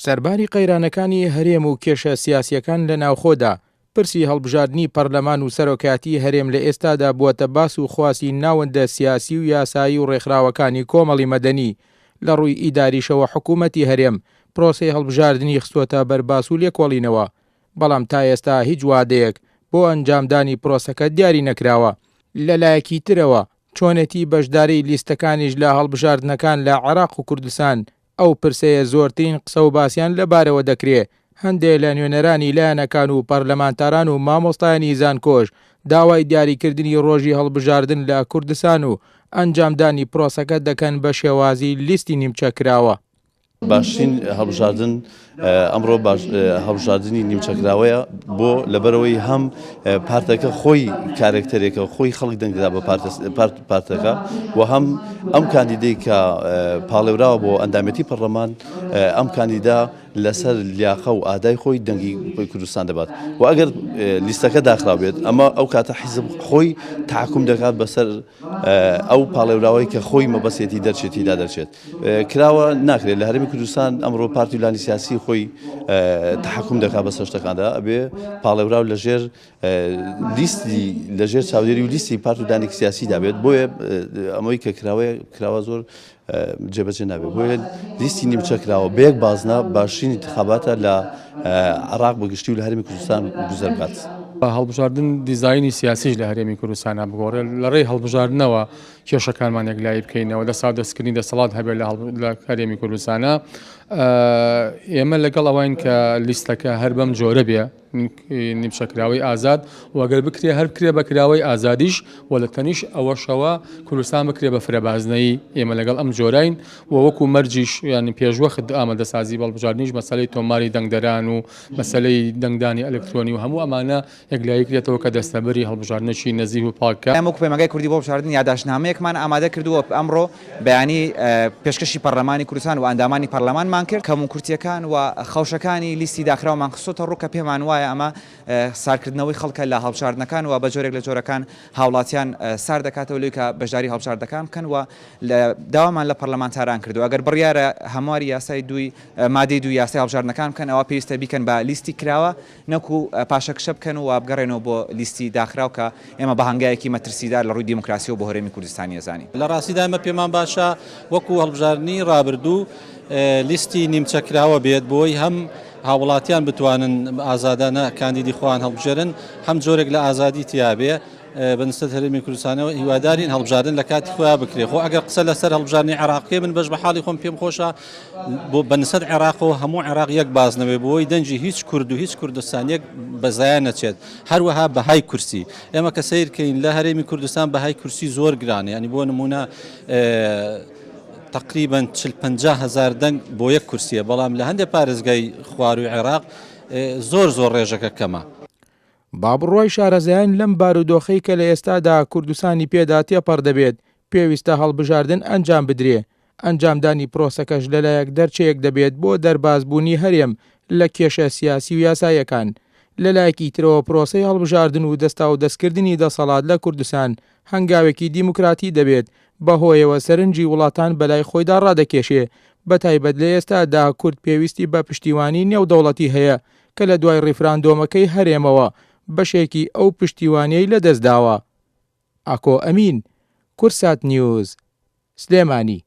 سەرباری قەیرانەکانی هەرێم و کێشە سیاسیەکان لە ناوخۆدا پرسی هەڵبژاردنی پەرلەمان و سەرۆکایەتی هەرێم لە ئێستادا بووەتە باس و خواسی ناوەندە سیاسی و یاسایی و ڕێکخراوەکانی کۆمەڵی مەدەنی لە ڕووی ئیداریشەوە حکوومەتی هەرێم پرۆسەی هەڵبژاردننی خستووەتە بەرباس و لێکۆڵینەوە، بەڵام تا ئێستا هیچ وادەیەک بۆ ئەنجامدانی پرۆسەکە دیاری نەکراوە. لەلایەکی ترەوە چۆنێتی بەشداری لیستەکانیش لە هەڵبژاردنەکان لە عێراق و کوردستان ئەو پرسەیە زۆرترین قسە و باسییان لەبارەوە دەکرێت. هەندێک لە نوێنەرانی لایەنەکان و پەرلەمانتاران و مامۆستایانی زانکۆش داوای دیاریکردنی ڕۆژی هەڵبژاردن لە کوردستان و ئەنجامدانی پرۆسەکە دەکەن بە شێوازی لیستی نیمچەکراوە. باشترین هەڵبژاردن ئەمڕۆ هەڵبژاردننی نیمچەکراوەیە بۆ لەبەرەوەی هەم پارتەکە خۆی کارکتەرێکە خۆی خەڵک دەنگدا بە پارتەکە و هەم ئەم کاندیدەی کە پاڵێوراوە بۆ ئەندامەتی پەرلەمان ئەم کاندیدا لەسەر لیاقە و ئادای خۆی دەنگی کوردستان دەبات و ئەگەر لیستەکە داخرا بێت ئەمە ئەو کاتە حیزب خۆی تحکوم دەکات بەسەر ئەو پاڵێوراوەی کە خۆی مەبەستێتی دەرچێتیدا دەرچێت کراوە ناکرێت لە هەرێمی کوردستان ئەمڕۆ پارتی لانی سیاسی خۆی تحکوم دەکات بە شتەکاندا ئەبێ پاڵێوراو لەژێر لیستی لەژێر چاودێری و لیستی پارت و دانێکی سیاسی دابێت بۆیە ئەمەی کە کراوە زۆر جێبەجێ نابێت بۆیە لیستی نیمچەکراوە بەیەک بازنە باشترین انتخاباتە لە عێراق بەگشتی و لە هەرێمی کوردستان گوزەر بکات. هەڵبژاردن دیزاینی سیاسیش لە هەرێمی کوردستانە بگۆڕێ لە ڕێی هەڵبژاردنەوە کێشەکانمان یەکلایی بکەینەوە دەسا دەستکردنی دەسەڵات هەبێت لە هەرێمی کوردستانە ئێمە لەگەڵ ئەوین کە لیستەکە هەر بەم جۆرە بێ نیمچەکراوەی ئازاد وەگەر بکرێ هەر بکرێ بە کراوەی ئازادیش و لە تەنیش ئەوەشەوە کوردستان بکرێ بە فرەبازنەی ئێمە لەگەڵ ئەم جۆراین و وەکو مەرجیش ینی پێشوەخت ئامادەسازی بەڵبژاردنیش مەسەلەی تۆماری دەنگدەران و مەسەلەی دەنگدانی ئەلکترۆنی و هەموو ئەمانە یەکلایی کرێتەوە کە دەستەبەری هەڵبژاردنەوەی نەزیه و پاکە. ئەمەکو پەیمەگای کوردی بۆ بژاردن یادداشتنامەیەکمان ئامادە کردووە ئەمڕۆ بەیانی پێشکەشی پەرلەمانی کوردستان و ئەندامانی پەرلەمانمان کرد کەم و کورتیەکان و خەوشەکانی لیستی داخراومان خستۆتە ڕووکە پێمان وایە ئەمە سارکردنەوەی خەڵکە لە هەڵبژاردنەکان و بە جۆرێک لە جۆرەکان هاوڵاتیان سار دەکاتەوە لێی کە بەشداری هەڵبژاردنەکان بکەن و داوامان لە پەرلەمانتاران کردو ئەگەر بڕیارە هەمواری یاسای دوی مادەی دوو یاسای هەڵبژاردنەکان بکەن ئەوە پێویستە بیکەن بە لیستی کراوە نەکو پاشەکشە بکەن و بگەڕێنەوە بۆ لیستی داخراو کە ئێمە بە هەنگایەکی مەترسیدار لە ڕووی دیموکراسی و بۆ هەرێمی کوردستانی ئەزانی. لە ڕاستیدا ئەمە پێمان باشە وەکو هەڵبژاردننی ڕابردوو لیستی نیمچەکراوە بێت بۆی هەم هاوڵاتیان بتوانن ئازادانە کاندیدی خۆیان هەڵبژێرن هەم جۆرێک لە ئازادی تیابێ بەنسبەت هەرێمی کوردستانەوە هیوادارین هەڵبژاردن لە کاتی خۆیان بکرێ خۆ ئەگەر قسە لەسەر هەڵبژاردنی عێراقی من بەش بە حاڵی خۆم پێم خۆشە بۆ بەنسبەت عێراقەوە هەموو عێراق یەک بازنەوێ بۆی دەنجی هیچ کورد و هیچ کوردستانیەک بەزایە نەچێت هەروەها بەهای کورسی ئێمە کە سیرکەین لە هەرێمی کوردستان بەهای کورسی زۆر گرانە ینی بۆ نمونە تقریبا 40-50 دەنگ بۆ یەک کورسیە بەڵام لە هەندێک پارێزگای خواروی عێراق زۆر ڕێژەکە کەمە. بابڕۆی شارەزایان لەم بارودۆخەی کە لە ئێستادا کوردستانی پێدا تێپەڕ دەبێت پێویستە هەڵبژاردن ئەنجام بدرێ ئەنجامدانی پرۆسەکەش لەلایەک دەرچەیەک دەبێت بۆ دەربازبوونی هەرێم لە کێشە سیاسی و یاسایەکان لەلایەکی ترەوە پرۆسەی هەڵبژاردن و دەستا و دەستکردنی دەسەڵات لە کوردستان هەنگاوێکی دیموکراتی دەبێت بەهۆیەوە سەرنجی وڵاتان بەلای خۆیدا ڕادەکێشێ بەتایبەت لە ئێستادا کورد پێویستی بە پشتیوانی نێودەوڵەتی هەیە کە لە دوای ڕیفراندۆمەکەی هەرێمەوە بەشێکی ئەو پشتیوانیەی لەدەستداوە. ئاکۆ ئەمین، کورسات نیوز، سلێمانی.